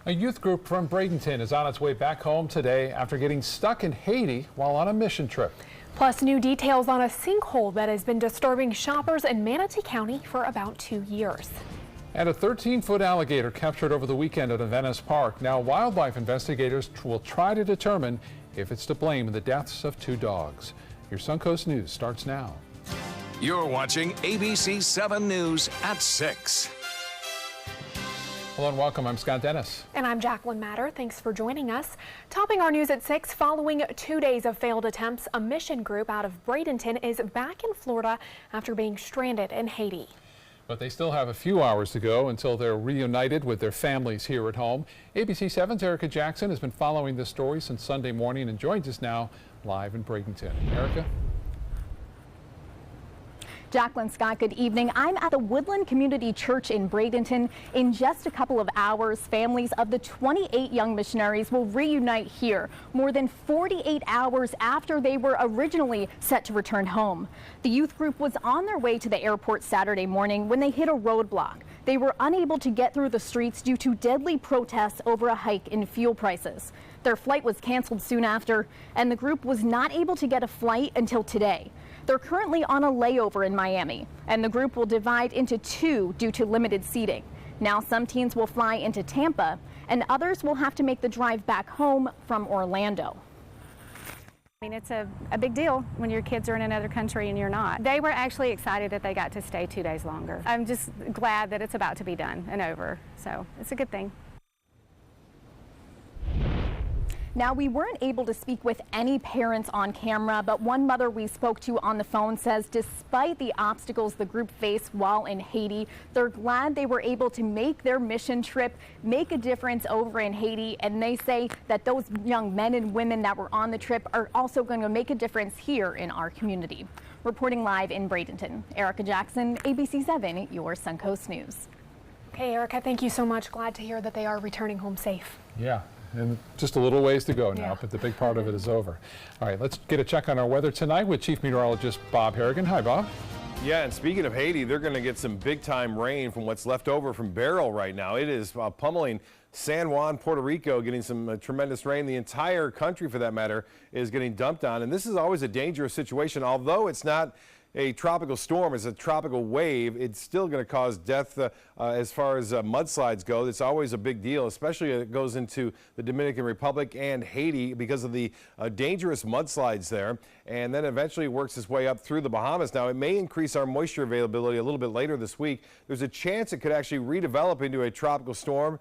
A youth group from Bradenton is on its way back home today after getting stuck in Haiti while on a mission trip. Plus, new details on a sinkhole that has been disturbing shoppers in Manatee County for about 2 years. And a 13-foot alligator captured over the weekend at a Venice park. Now, wildlife investigators will try to determine if it's to blame in the deaths of 2 dogs. Your Suncoast News starts now. You're watching ABC7 News at 6. Hello and welcome. I'm Scott Dennis. And I'm Jacqueline Matter. Thanks for joining us. Topping our news at 6, following 2 days of failed attempts, a mission group out of Bradenton is back in Florida after being stranded in Haiti. But they still have a few hours to go until they're reunited with their families here at home. ABC7's Erica Jackson has been following this story since Sunday morning and joins us now live in Bradenton. Erica? Jacqueline, Scott, good evening. I'm at the Woodland Community Church in Bradenton. In just a couple of hours, families of the 28 young missionaries will reunite here, more than 48 hours after they were originally set to return home. The youth group was on their way to the airport Saturday morning when they hit a roadblock. They were unable to get through the streets due to deadly protests over a hike in fuel prices. Their flight was canceled soon after, and the group was not able to get a flight until today. They're currently on a layover in Miami, and the group will divide into 2 due to limited seating. Now some teens will fly into Tampa, and others will have to make the drive back home from Orlando. I mean, it's a big deal when your kids are in another country and you're not. They were actually excited that they got to stay 2 days longer. I'm just glad that it's about to be done and over, so it's a good thing. Now, we weren't able to speak with any parents on camera, but one mother we spoke to on the phone says despite the obstacles the group faced while in Haiti, they're glad they were able to make their mission trip, make a difference over in Haiti, and they say that those young men and women that were on the trip are also going to make a difference here in our community. Reporting live in Bradenton, Erica Jackson, ABC7, your Suncoast News. Okay, Erica, thank you so much. Glad to hear that they are returning home safe. Yeah. And just a little ways to go now, but the big part of it is over. All right, let's get a check on our weather tonight with Chief Meteorologist Bob Harrigan. Hi, Bob. Yeah, and speaking of Haiti, they're going to get some big-time rain from what's left over from Beryl right now. It is pummeling San Juan, Puerto Rico, getting some tremendous rain. The entire country, for that matter, is getting dumped on. And this is always a dangerous situation. Although it's not a tropical storm, it's a tropical wave, it's still going to cause death as far as mudslides go. It's always a big deal, especially if it goes into the Dominican Republic and Haiti because of the dangerous mudslides there. And then eventually works its way up through the Bahamas. Now, it may increase our moisture availability a little bit later this week. There's a chance it could actually redevelop into a tropical storm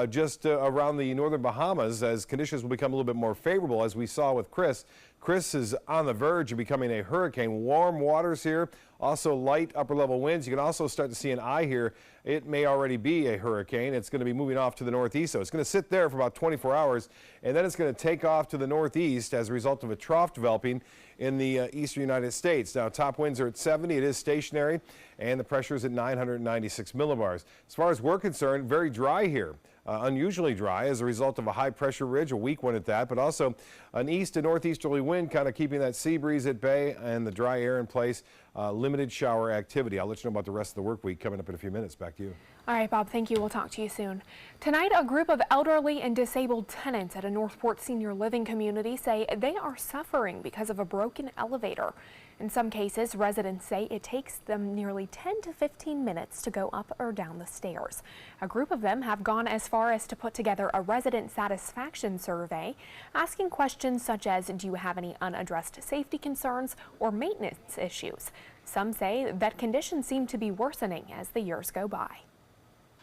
just around the northern Bahamas as conditions will become a little bit more favorable, as we saw with Chris. Chris is on the verge of becoming a hurricane. Warm waters here, also light upper level winds. You can also start to see an eye here. It may already be a hurricane. It's going to be moving off to the northeast, so it's going to sit there for about 24 hours, and then it's going to take off to the northeast as a result of a trough developing in the eastern United States. Now, top winds are at 70. It is stationary, and the pressure is at 996 millibars. As far as we're concerned, very dry here. Unusually dry as a result of a high pressure ridge, a weak one at that, but also an east to northeasterly wind kind of keeping that sea breeze at bay and the dry air in place. Limited shower activity. I'll let you know about the rest of the work week coming up in a few minutes. Back to you. All right, Bob, thank you. We'll talk to you soon. Tonight, a group of elderly and disabled tenants at a Northport senior living community say they are suffering because of a broken elevator. In some cases, residents say it takes them nearly 10 to 15 minutes to go up or down the stairs. A group of them have gone as far as to put together a resident satisfaction survey, asking questions such as, do you have any unaddressed safety concerns or maintenance issues? Some say that conditions seem to be worsening as the years go by.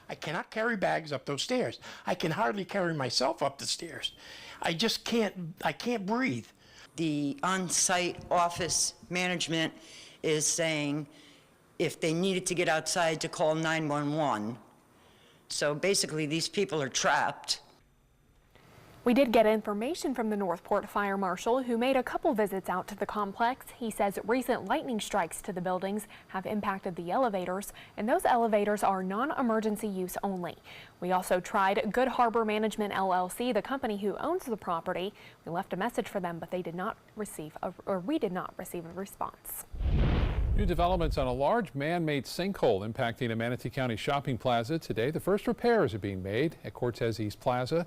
I cannot carry bags up those stairs. I can hardly carry myself up the stairs. I just I can't breathe. The on-site office management is saying if they needed to get outside to call 911. So basically these people are trapped. We did get information from the Northport Fire Marshal, who made a couple visits out to the complex. He says recent lightning strikes to the buildings have impacted the elevators, and those elevators are non-emergency use only. We also tried Good Harbor Management LLC, the company who owns the property. We left a message for them, but they did not receive we did not receive a response. New developments on a large man-made sinkhole impacting a Manatee County shopping plaza today. The first repairs are being made at Cortez East Plaza.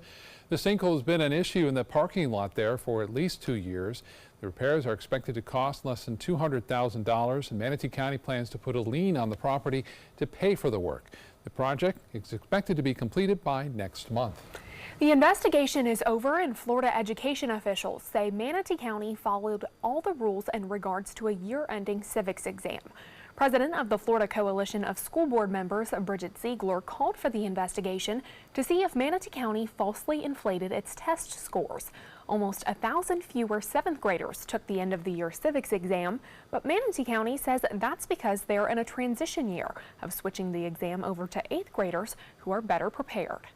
The sinkhole has been an issue in the parking lot there for at least 2 years. The repairs are expected to cost less than $200,000, and Manatee County plans to put a lien on the property to pay for the work. The project is expected to be completed by next month. The investigation is over, and Florida education officials say Manatee County followed all the rules in regards to a year-ending civics exam. President of the Florida Coalition of School Board Members, Bridget Ziegler, called for the investigation to see if Manatee County falsely inflated its test scores. Almost 1,000 fewer 7th graders took the end-of-the-year civics exam, but Manatee County says that's because they're in a transition year of switching the exam over to 8th graders who are better prepared.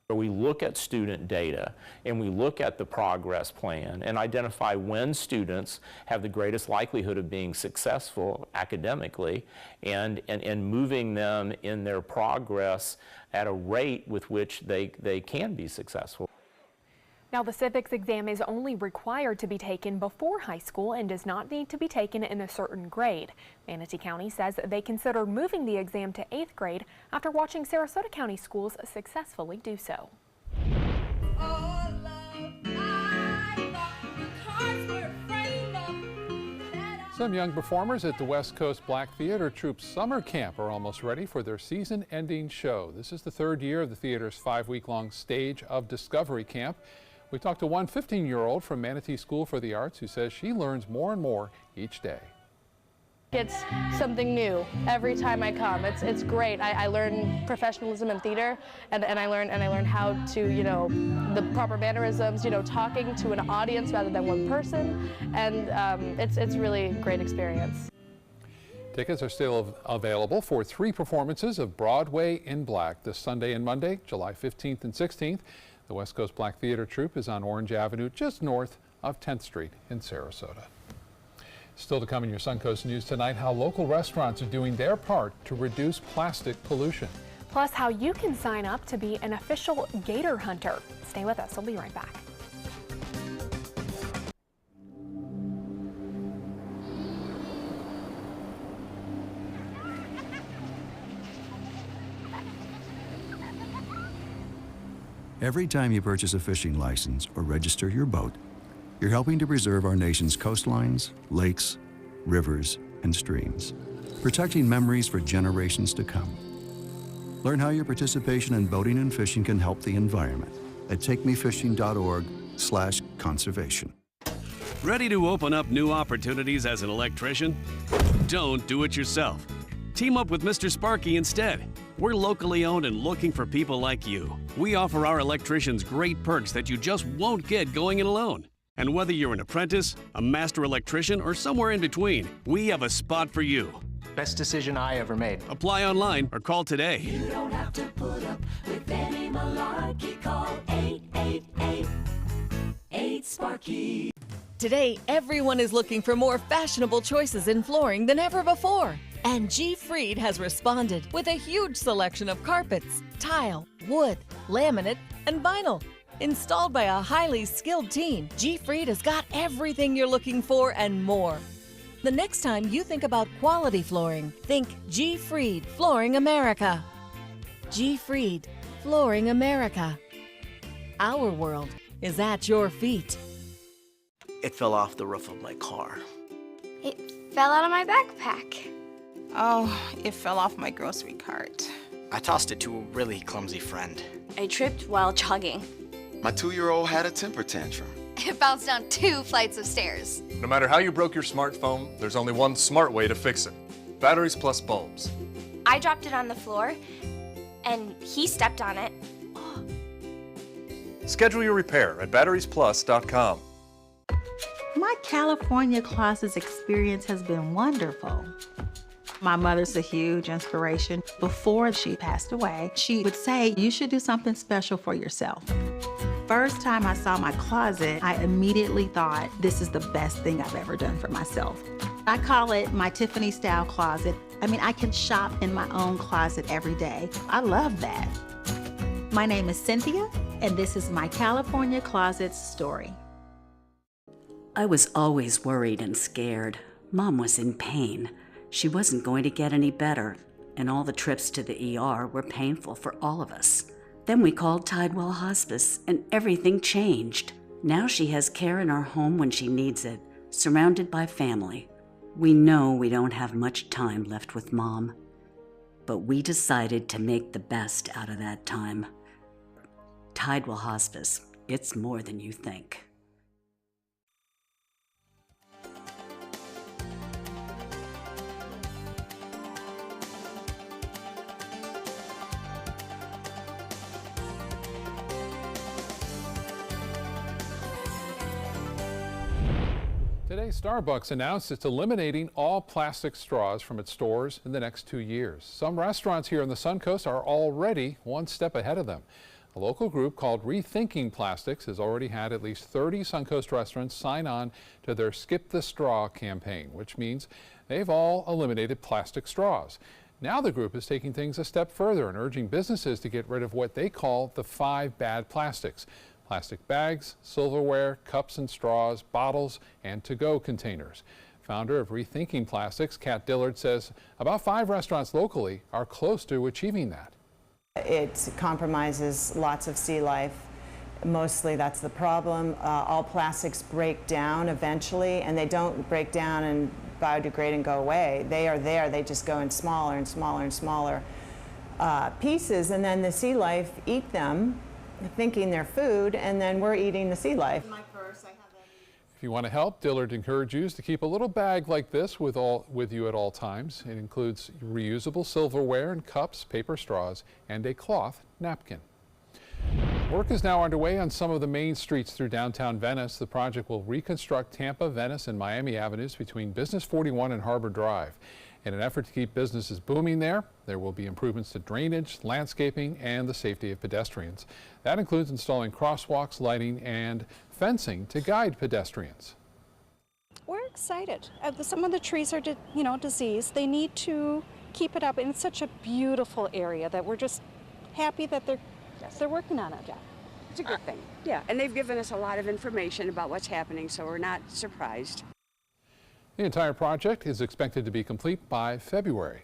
We look at student data and we look at the progress plan and identify when students have the greatest likelihood of being successful academically and moving them in their progress at a rate with which they can be successful. Now, the civics exam is only required to be taken before high school and does not need to be taken in a certain grade. Manatee County says they consider moving the exam to 8th grade after watching Sarasota County schools successfully do so. Some young performers at the West Coast Black Theater Troupe Summer Camp are almost ready for their season-ending show. This is the 3rd year of the theater's 5-week-long Stage of Discovery Camp. We talked to one 15-year-old from Manatee School for the Arts who says she learns more and more each day. It's something new every time I come. It's great. I learn professionalism in theater, and I learn how to, the proper mannerisms, talking to an audience rather than one person, and it's really a great experience. Tickets are still available for 3 performances of Broadway in Black this Sunday and Monday, July 15th and 16th. The West Coast Black Theater Troupe is on Orange Avenue, just north of 10th Street in Sarasota. Still to come in your Suncoast News tonight, how local restaurants are doing their part to reduce plastic pollution. Plus, how you can sign up to be an official Gator hunter. Stay with us. We'll be right back. Every time you purchase a fishing license or register your boat, you're helping to preserve our nation's coastlines, lakes, rivers, and streams, protecting memories for generations to come. Learn how your participation in boating and fishing can help the environment at takemefishing.org/conservation. Ready to open up new opportunities as an electrician? Don't do it yourself. Team up with Mr. Sparky instead. We're locally owned and looking for people like you. We offer our electricians great perks that you just won't get going it alone. And whether you're an apprentice, a master electrician, or somewhere in between, we have a spot for you. Best decision I ever made. Apply online or call today. You don't have to put up with any malarkey. Call 888-8-SPARKY. Today, everyone is looking for more fashionable choices in flooring than ever before. And G. Fried has responded with a huge selection of carpets, tile, wood, laminate, and vinyl. Installed by a highly skilled team, G. Fried has got everything you're looking for and more. The next time you think about quality flooring, think G. Fried Flooring America. G. Fried Flooring America. Our world is at your feet. It fell off the roof of my car. It fell out of my backpack. Oh, it fell off my grocery cart. I tossed it to a really clumsy friend. I tripped while jogging. My 2-year-old had a temper tantrum. It bounced down 2 flights of stairs. No matter how you broke your smartphone, there's only one smart way to fix it. Batteries plus bulbs. I dropped it on the floor, and he stepped on it. Schedule your repair at batteriesplus.com. My California closets experience has been wonderful. My mother's a huge inspiration. Before she passed away, she would say, you should do something special for yourself. First time I saw my closet, I immediately thought, this is the best thing I've ever done for myself. I call it my Tiffany style closet. I mean, I can shop in my own closet every day. I love that. My name is Cynthia, and this is my California closet story. I was always worried and scared. Mom was in pain. She wasn't going to get any better, and all the trips to the ER were painful for all of us. Then we called Tidewell Hospice, and everything changed. Now she has care in our home when she needs it, surrounded by family. We know we don't have much time left with Mom, but we decided to make the best out of that time. Tidewell Hospice, it's more than you think. Today, Starbucks announced it's eliminating all plastic straws from its stores in the next 2 years. Some restaurants here on the Suncoast are already one step ahead of them. A local group called Rethinking Plastics has already had at least 30 Suncoast restaurants sign on to their Skip the Straw campaign, which means they've all eliminated plastic straws. Now the group is taking things a step further and urging businesses to get rid of what they call the 5 bad plastics: plastic bags, silverware, cups and straws, bottles, and to-go containers. Founder of Rethinking Plastics, Kat Dillard, says about 5 restaurants locally are close to achieving that. It compromises lots of sea life. Mostly that's the problem. All plastics break down eventually, and they don't break down and biodegrade and go away. They are there, they just go in smaller and smaller and smaller pieces, and then the sea life eat them, thinking they're food, and then we're eating the sea life. If you want to help, Dillard encourages you to keep a little bag like this with you at all times. It includes reusable silverware and cups, paper straws, and a cloth napkin. Work is now underway on some of the main streets through downtown Venice. The project will reconstruct Tampa, Venice, and Miami avenues between Business 41 and Harbor Drive. In an effort to keep businesses booming there will be improvements to drainage, landscaping, and the safety of pedestrians. That includes installing crosswalks, lighting, and fencing to guide pedestrians. We're excited. Some of the trees are, diseased. They need to keep it up, and it's such a beautiful area that we're just happy that they're working on it. Yeah, it's a good thing. Yeah, and they've given us a lot of information about what's happening, so we're not surprised. The entire project is expected to be complete by February.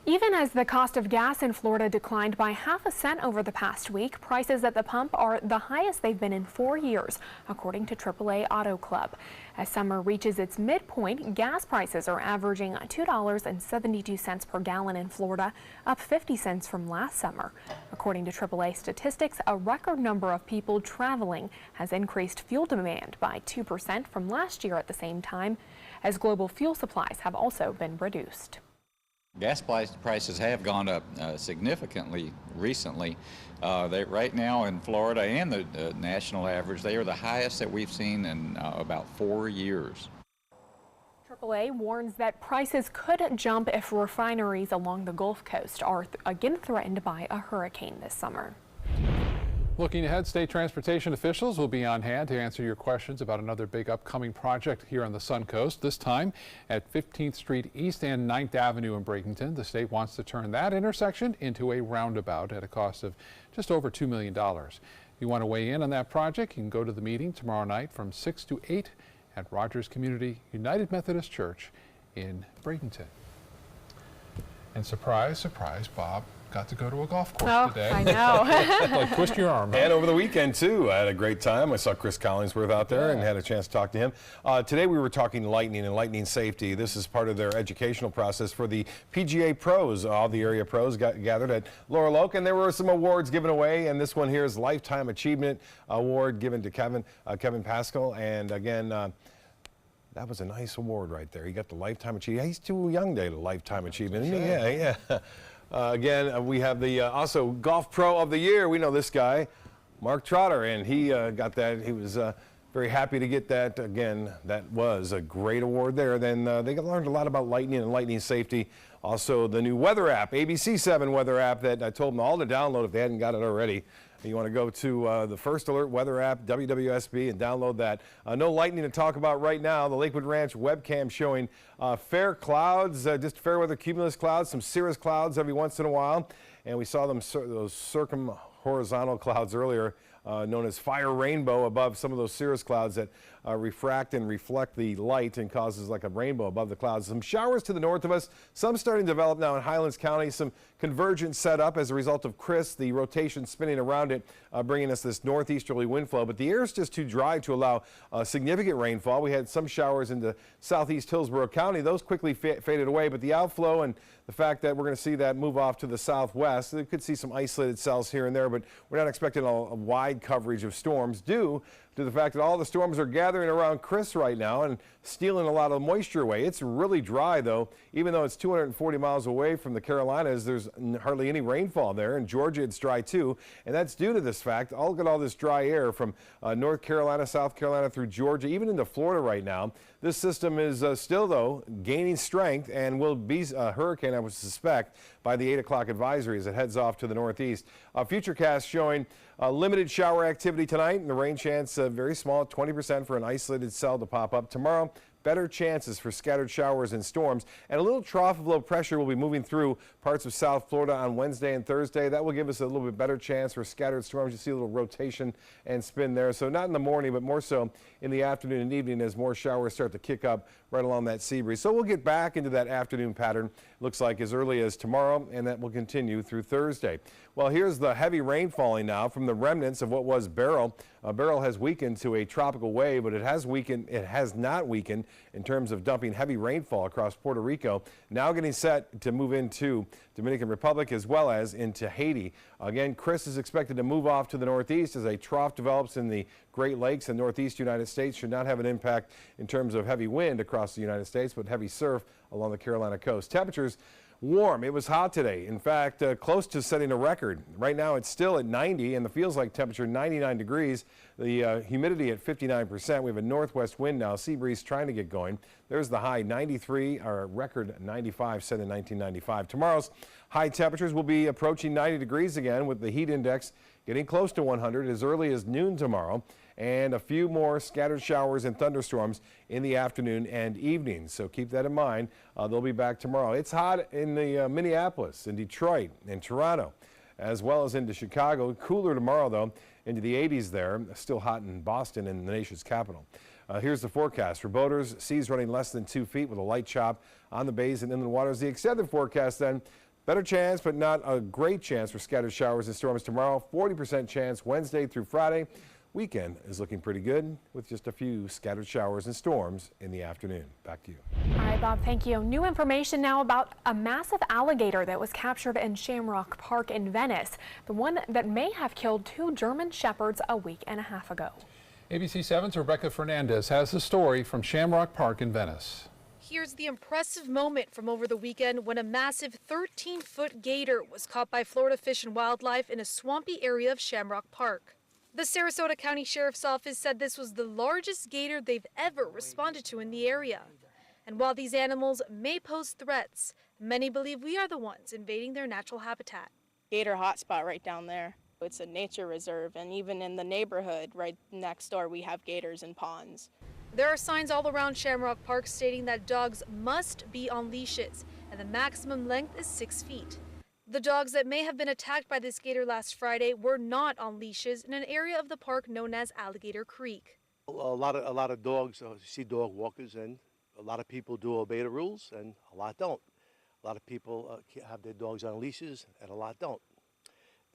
Even as the cost of gas in Florida declined by ½ cent over the past week, prices at the pump are the highest they've been in 4 years, according to AAA Auto Club. As summer reaches its midpoint, gas prices are averaging $2.72 per gallon in Florida, up 50 cents from last summer. According to AAA statistics, a record number of people traveling has increased fuel demand by 2% from last year at the same time, as global fuel supplies have also been reduced. Gas prices have gone up significantly recently. Right now in Florida and the national average, they are the highest that we've seen in about 4 years. AAA warns that prices could jump if refineries along the Gulf Coast are again threatened by a hurricane this summer. Looking ahead, state transportation officials will be on hand to answer your questions about another big upcoming project here on the Suncoast. This time at 15th Street East and 9th Avenue in Bradenton. The state wants to turn that intersection into a roundabout at a cost of just over $2 million. If you want to weigh in on that project, you can go to the meeting tomorrow night from 6 to 8 at Rogers Community United Methodist Church in Bradenton. And surprise, surprise, Bob got to go to a golf course today. I know. Like, twist your arm. And over the weekend, too, I had a great time. I saw Chris Collingsworth out there and had a chance to talk to him. Today we were talking lightning and lightning safety. This is part of their educational process for the PGA pros. All the area pros got gathered at Laurel Oak, and there were some awards given away. And this one here is Lifetime Achievement Award given to Kevin Pascal. And again, that was a nice award right there. He got the Lifetime Achievement. He's too young to get a Lifetime Achievement. Yeah. Again, we have the also Golf Pro of the Year. We know this guy, Mark Trotter, and he got that. He was very happy to get that. Again, that was a great award there. Then they learned a lot about lightning and lightning safety. Also, the new weather app, ABC7 weather app that I told them all to download if they hadn't got it already. You want to go to the First Alert weather app, WWSB, and download that. No lightning to talk about right now. The Lakewood Ranch webcam showing fair clouds, just fair weather cumulus clouds, some cirrus clouds every once in a while. And we saw them those horizontal clouds earlier, known as fire rainbow, above some of those cirrus clouds that refract and reflect the light and causes like a rainbow above the clouds. Some showers to the north of us, some starting to develop now in Highlands County. Some convergence set up as a result of Chris, the rotation spinning around it, bringing us this northeasterly wind flow. But the air is just too dry to allow significant rainfall. We had some showers into southeast Hillsborough County. Those quickly faded away, but the outflow and the fact that we're going to see that move off to the southwest, we could see some isolated cells here and there, but we're not expecting a wide coverage of storms due to the fact that all the storms are gathering around Chris right now and stealing a lot of moisture away. It's really dry, though. Even though it's 240 miles away from the Carolinas, there's hardly any rainfall there. In Georgia, it's dry, too, and that's due to this fact. Look at all this dry air from North Carolina, South Carolina through Georgia, even into Florida right now. This system is still, though, gaining strength and will be a hurricane, I would suspect, by the 8 o'clock advisory as it heads off to the northeast. Futurecast showing limited shower activity tonight, and the rain chance very small, 20% for an isolated cell to pop up. Tomorrow, better chances for scattered showers and storms, and a little trough of low pressure will be moving through parts of South Florida on Wednesday and Thursday. That will give us a little bit better chance for scattered storms. You see a little rotation and spin there. So not in the morning, but more so in the afternoon and evening as more showers start to kick up right along that sea breeze. So we'll get back into that afternoon pattern, looks like as early as tomorrow, and that will continue through Thursday. Well, here's the heavy rain falling now from the remnants of what was Beryl. Beryl has weakened to a tropical wave, but it has not weakened in terms of dumping heavy rainfall across Puerto Rico. Now getting set to move into Dominican Republic as well as into Haiti. Again, Chris is expected to move off to the northeast as a trough develops in the Great Lakes and northeast United States. Should not have an impact in terms of heavy wind across the United States, but heavy surf along the Carolina coast. Temperatures warm. It was hot today. In fact, close to setting a record. Right now it's still at 90 and the feels like temperature 99 degrees. The humidity at 59%. We have a northwest wind now. Sea breeze trying to get going. There's the high 93, our record 95 set in 1995. Tomorrow's high temperatures will be approaching 90 degrees again with the heat index getting close to 100 as early as noon tomorrow, and a few more scattered showers and thunderstorms in the afternoon and evening. So keep that in mind. They'll be back tomorrow. It's hot in the Minneapolis, in Detroit, in Toronto, as well as into Chicago. Cooler tomorrow, though, into the 80s there. Still hot in Boston, in the nation's capital. Here's the forecast for boaters. Seas running less than 2 feet with a light chop on the bays and inland waters. The extended forecast then. Better chance, but not a great chance for scattered showers and storms tomorrow. 40% chance Wednesday through Friday. Weekend is looking pretty good with just a few scattered showers and storms in the afternoon. Back to you. All right, Bob, thank you. New information now about a massive alligator that was captured in Shamrock Park in Venice, the one that may have killed 2 German shepherds a week and a half ago. ABC7's Rebecca Fernandez has the story from Shamrock Park in Venice. Here's the impressive moment from over the weekend when a massive 13-foot gator was caught by Florida Fish and Wildlife in a swampy area of Shamrock Park. The Sarasota County Sheriff's Office said this was the largest gator they've ever responded to in the area. And while these animals may pose threats, many believe we are the ones invading their natural habitat. Gator hotspot right down there. It's a nature reserve, and even in the neighborhood right next door we have gators and ponds. There are signs all around Shamrock Park stating that dogs must be on leashes, and the maximum length is 6 feet. The dogs that may have been attacked by this gator last Friday were not on leashes in an area of the park known as Alligator Creek. A lot of dogs, see dog walkers, and a lot of people do obey the rules, and a lot don't. A lot of people have their dogs on leashes, and a lot don't.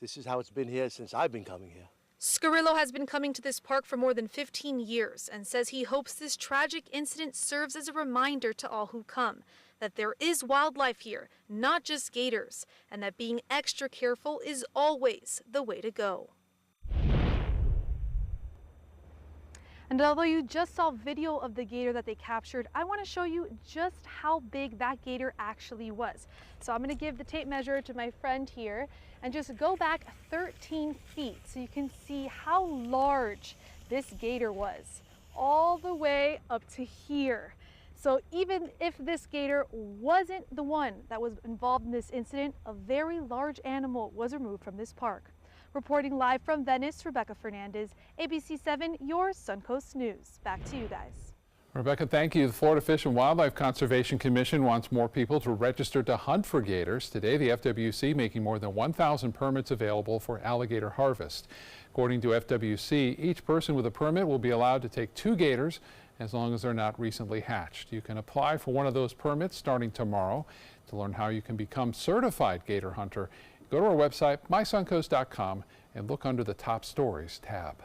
This is how it's been here since I've been coming here. Scarillo has been coming to this park for more than 15 years and says he hopes this tragic incident serves as a reminder to all who come that there is wildlife here, not just gators, and that being extra careful is always the way to go. And although you just saw video of the gator that they captured, I want to show you just how big that gator actually was. So I'm going to give the tape measure to my friend here and just go back 13 feet so you can see how large this gator was, all the way up to here. So even if this gator wasn't the one that was involved in this incident, a very large animal was removed from this park. Reporting live from Venice, Rebecca Fernandez, ABC7, your Suncoast News. Back to you guys. Rebecca, thank you. The Florida Fish and Wildlife Conservation Commission wants more people to register to hunt for gators. Today, the FWC making more than 1,000 permits available for alligator harvest. According to FWC, each person with a permit will be allowed to take 2 gators as long as they're not recently hatched. You can apply for one of those permits starting tomorrow. To learn how you can become certified gator hunter, go to our website, mysuncoast.com, and look under the Top Stories tab.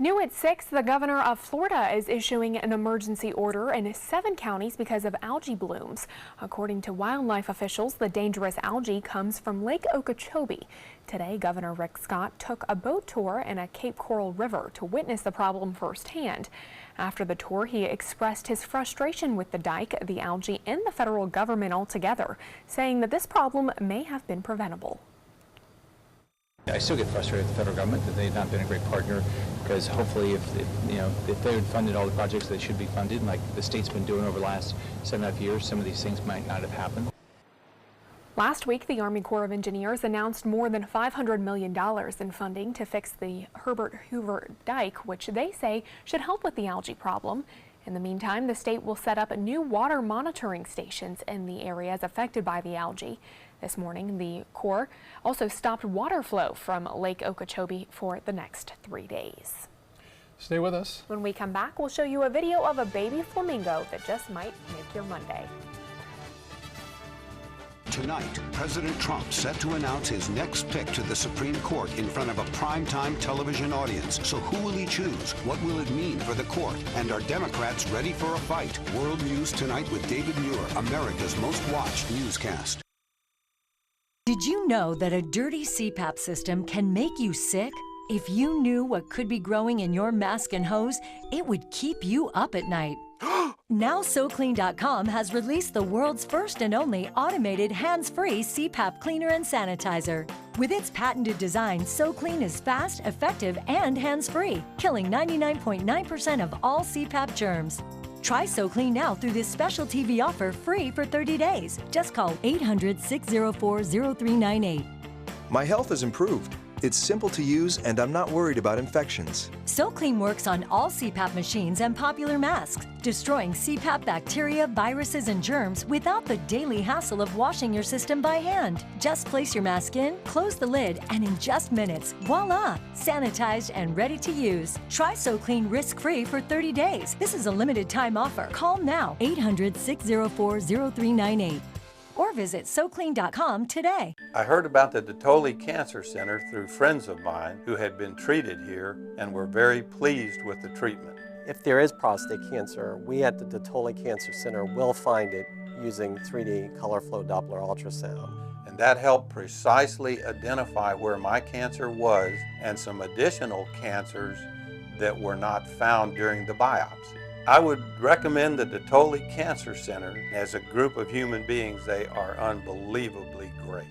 New at 6, the governor of Florida is issuing an emergency order in 7 counties because of algae blooms. According to wildlife officials, the dangerous algae comes from Lake Okeechobee. Today, Governor Rick Scott took a boat tour in a Cape Coral River to witness the problem firsthand. After the tour, he expressed his frustration with the dike, the algae, and the federal government altogether, saying that this problem may have been preventable. I still get frustrated with the federal government that they've not been a great partner, because hopefully if they had funded all the projects they should be funded, like the state's been doing over the last 7.5 years, some of these things might not have happened. Last week, the Army Corps of Engineers announced more than $500 million in funding to fix the Herbert Hoover Dike, which they say should help with the algae problem. In the meantime, the state will set up new water monitoring stations in the areas affected by the algae. This morning, the Corps also stopped water flow from Lake Okeechobee for the next 3 days. Stay with us. When we come back, we'll show you a video of a baby flamingo that just might make your Monday. Tonight, President Trump set to announce his next pick to the Supreme Court in front of a primetime television audience. So who will he choose? What will it mean for the court? And are Democrats ready for a fight? World News Tonight with David Muir, America's most watched newscast. Did you know that a dirty CPAP system can make you sick? If you knew what could be growing in your mask and hose, it would keep you up at night. Now SoClean.com has released the world's first and only automated hands-free CPAP cleaner and sanitizer. With its patented design, SoClean is fast, effective, and hands-free, killing 99.9% of all CPAP germs. Try SoClean now through this special TV offer free for 30 days. Just call 800-604-0398. My health has improved. It's simple to use, and I'm not worried about infections. SoClean works on all CPAP machines and popular masks, destroying CPAP bacteria, viruses, and germs without the daily hassle of washing your system by hand. Just place your mask in, close the lid, and in just minutes, voila! Sanitized and ready to use. Try SoClean risk-free for 30 days. This is a limited time offer. Call now, 800-604-0398. Or visit SoClean.com today. I heard about the Detoli Cancer Center through friends of mine who had been treated here and were very pleased with the treatment. If there is prostate cancer, we at the Detoli Cancer Center will find it using 3D color flow Doppler ultrasound. And that helped precisely identify where my cancer was and some additional cancers that were not found during the biopsy. I would recommend the Detoli Cancer Center. As a group of human beings, they are unbelievably great.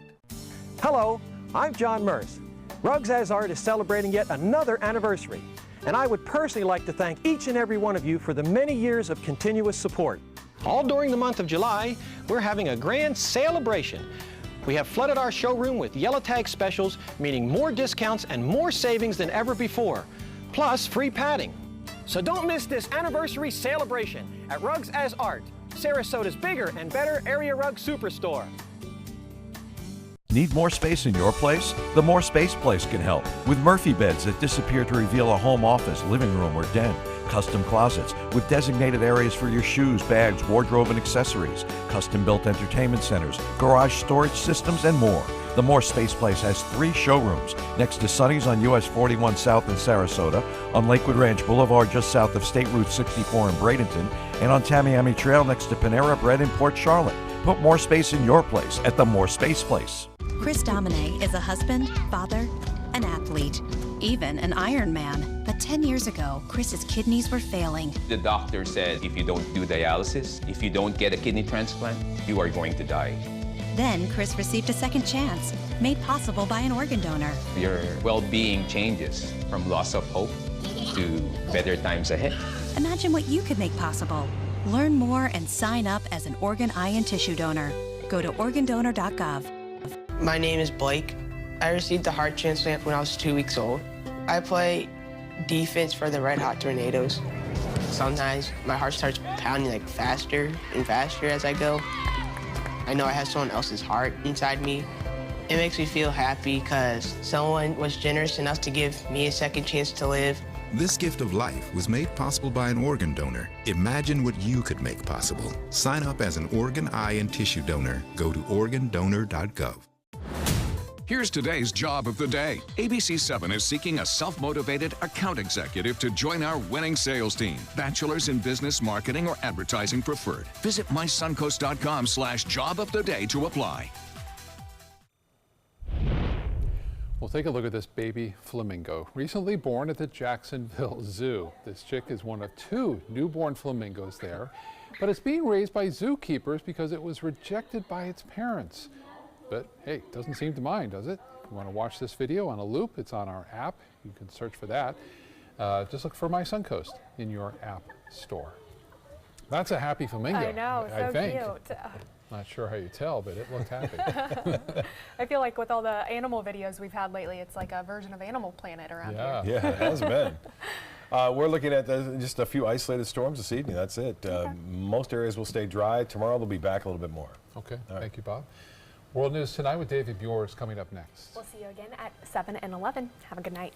Hello, I'm John Merce. Rugs As Art is celebrating yet another anniversary, and I would personally like to thank each and every one of you for the many years of continuous support. All during the month of July, we're having a grand celebration. We have flooded our showroom with yellow tag specials, meaning more discounts and more savings than ever before, plus free padding. So don't miss this anniversary celebration at Rugs As Art, Sarasota's bigger and better area rug superstore. Need more space in your place? The More Space Place can help with Murphy beds that disappear to reveal a home office, living room, or den. Custom closets with designated areas for your shoes, bags, wardrobe, and accessories. Custom-built entertainment centers, garage storage systems, and more. The More Space Place has 3 showrooms next to Sunny's on US 41 South in Sarasota, on Lakewood Ranch Boulevard just south of State Route 64 in Bradenton, and on Tamiami Trail next to Panera Bread in Port Charlotte. Put more space in your place at the More Space Place. Chris Domine is a husband, father, an athlete, even an Ironman. But 10 years ago, Chris's kidneys were failing. The doctor said if you don't do dialysis, if you don't get a kidney transplant, you are going to die. Then Chris received a second chance, made possible by an organ donor. Your well-being changes from loss of hope to better times ahead. Imagine what you could make possible. Learn more and sign up as an organ, eye, and tissue donor. Go to organdonor.gov. My name is Blake. I received a heart transplant when I was 2 weeks old. I play defense for the Red Hot Tornadoes. sometimes my heart starts pounding like faster and faster as I go. I know I have someone else's heart inside me. It makes me feel happy because someone was generous enough to give me a second chance to live. This gift of life was made possible by an organ donor. Imagine what you could make possible. Sign up as an organ, eye, and tissue donor. Go to organdonor.gov. Here's today's job of the day. ABC7 is seeking a self-motivated account executive to join our winning sales team. Bachelor's in business, marketing, or advertising preferred. Visit mysuncoast.com/job-of-the-day to apply. We'll take a look at this baby flamingo, recently born at the Jacksonville Zoo. This chick is one of 2 newborn flamingos there, but it's being raised by zookeepers because it was rejected by its parents. But hey, doesn't seem to mind, does it? If you want to watch this video on a loop, it's on our app. You can search for that. Just look for My Suncoast in your app store. That's a happy flamingo. I know, so cute. Not sure how you tell, but it looked happy. I feel like with all the animal videos we've had lately, it's like a version of Animal Planet around here. Yeah, it has been. We're looking at just a few isolated storms this evening. That's it. Most areas will stay dry. Tomorrow they'll be back a little bit more. Okay, thank you, Bob. World News Tonight with David Bjors coming up next. We'll see you again at 7 and 11. Have a good night.